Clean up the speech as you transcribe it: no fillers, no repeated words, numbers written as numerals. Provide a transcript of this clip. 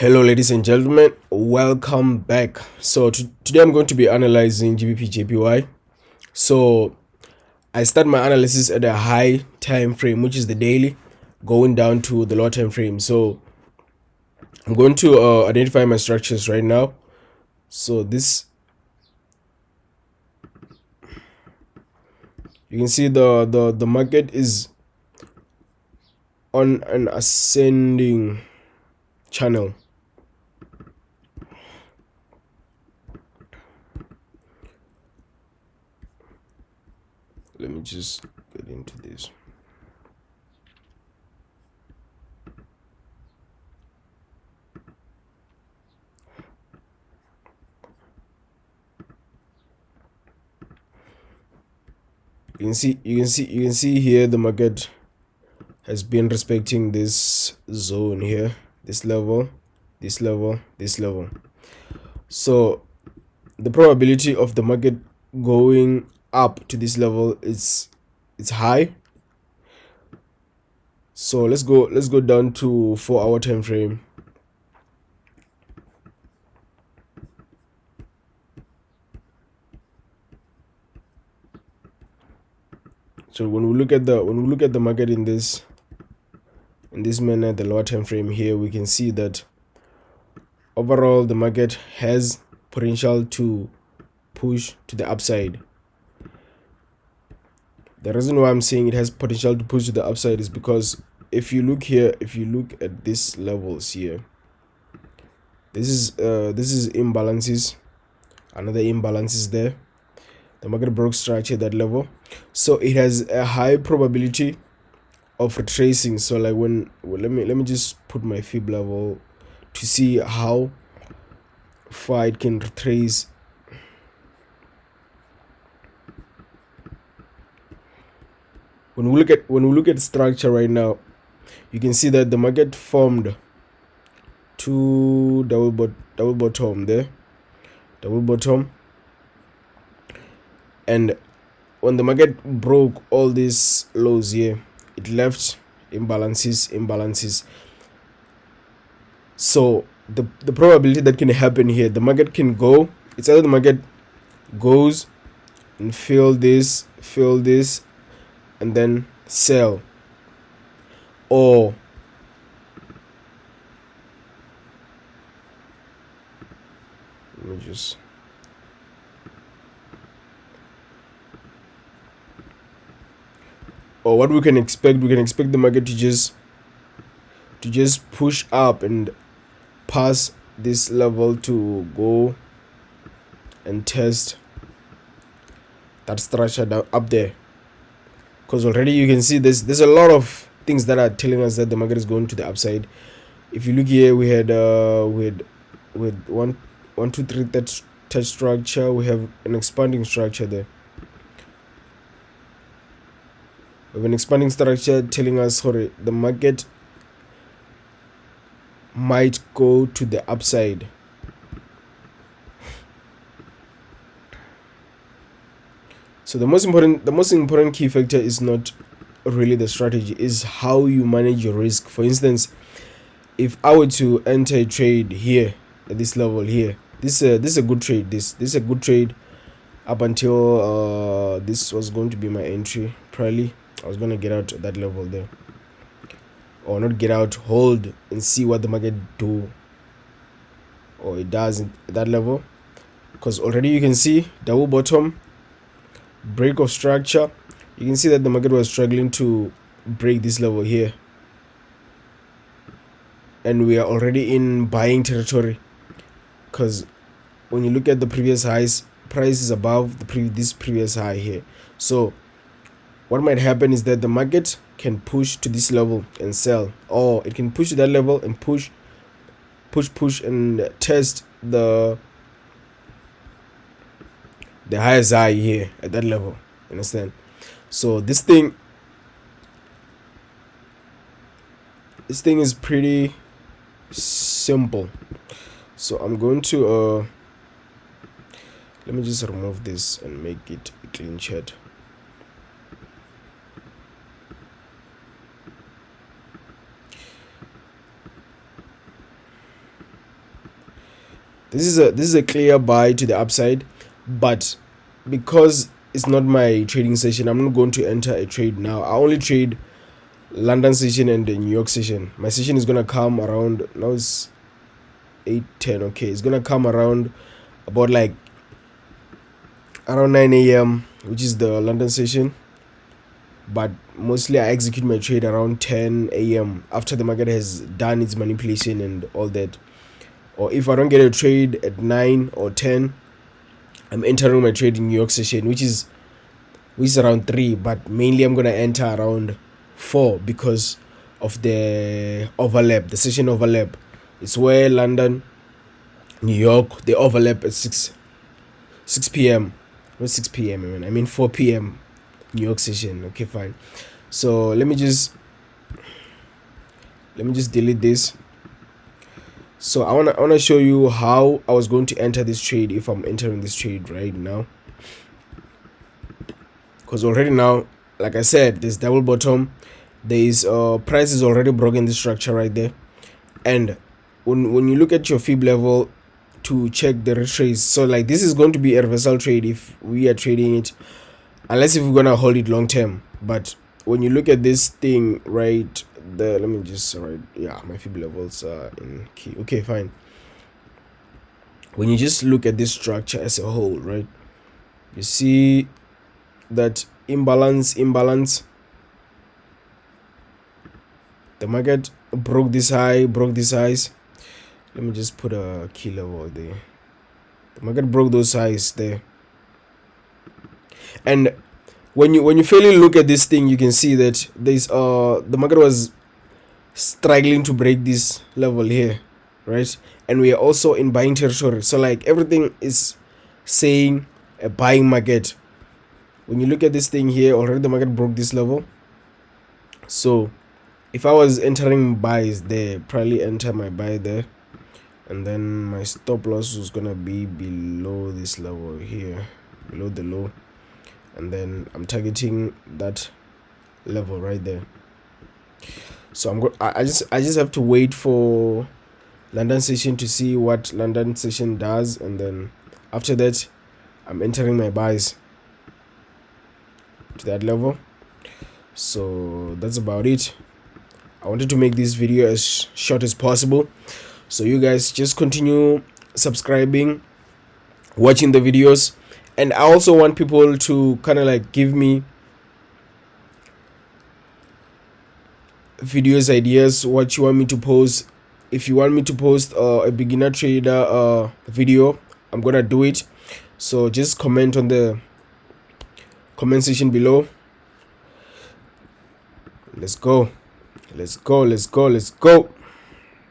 Hello ladies and gentlemen, welcome back. So today I'm going to be analyzing GBPJPY. So I start my analysis at a high time frame, which is the daily, going down to the low time frame. So I'm going to identify my structures right now. So this, you can see the market is on an ascending channel. Let me just get into this. You can see here the market has been respecting this zone here, this level, this level, this level. So the probability of the market going up to this level is it's high. So let's go down to 4-hour time frame. So when we look at the market in this manner, the lower time frame here, we can see that overall the market has potential to push to the upside. The reason why I'm saying it has potential to push to the upside is because if you look here, if you look at these levels here, this is imbalances, another imbalance is there. The market broke structure at that level, so it has a high probability of retracing. So like let me just put my fib level to see how far it can retrace. When we look at structure right now, you can see that the market formed two double bottom there, double bottom, and when the market broke all these lows here, it left imbalances. So the probability that can happen here, the market can go, it's either the market goes and fill this and then sell, or let me just or what we can expect the market to just push up and pass this level to go and test that structure down up there, because already you can see there's a lot of things that are telling us that the market is going to the upside. If you look here, we had one, two, three, that structure. We have an expanding structure there. We have an expanding structure telling us, sorry, the market might go to the upside. So the most important key factor is not really the strategy, is how you manage your risk. For instance, if I were to enter a trade here at this level here, this is a good trade. This is a good trade up until this was going to be my entry. Probably I was going to get out at that level there, or not get out, hold and see what the market do, or it does at that level, because already you can see double bottom, break of structure. You can see that the market was struggling to break this level here, and we are already in buying territory, because when you look at the previous highs, price is above this previous high here. So what might happen is that the market can push to this level and sell, or it can push to that level and push and test the highest high here at that level. Understand? So this thing is pretty simple. So I'm going to let me just remove this and make it a clean chart. This is a clear buy to the upside, but because it's not my trading session, I'm not going to enter a trade now. I only trade London session and the New York session. My session is gonna come around, now it's 8:10. Okay, it's gonna come around about like around 9 a.m, which is the London session, but mostly I execute my trade around 10 a.m after the market has done its manipulation and all that. Or if I don't get a trade at 9 or 10, I'm entering my trade in New York session, which is around 3, but mainly I'm gonna enter around 4 because of the overlap, the session overlap. It's where London, New York, they overlap at 6 p.m. Not 6 p.m. I mean 4 p.m. New York session. Okay, fine. So let me just delete this. So I wanna show you how I was going to enter this trade if I'm entering this trade right now. Because already now, like I said, there's double bottom. There is price is already broken the structure right there. And when you look at your fib level to check the retrace, so like this is going to be a reversal trade if we are trading it, unless if we're gonna hold it long term. But when you look at this thing right there, let me just my fib levels are in key. Okay, fine. When you just look at this structure as a whole, right, you see that imbalance. The market broke this high, broke these highs. Let me just put a key level there. The market broke those highs there. And when you fairly look at this thing, you can see that there's the market was struggling to break this level here, right? And we are also in buying territory. So like everything is saying a buying market. When you look at this thing here, already the market broke this level. So if I was entering buys there, probably enter my buy there, and then my stop loss was gonna be below this level here, below the low, and then I'm targeting that level right there. So I just have to wait for London session to see what London session does, and then after that I'm entering my buys to that level. So that's about it. I wanted to make this video as short as possible, so you guys just continue subscribing, watching the videos. And I also want people to kind of like give me videos ideas, what you want me to post. If you want me to post a beginner trader video, I'm gonna do it. So just comment on the comment section below. Let's go.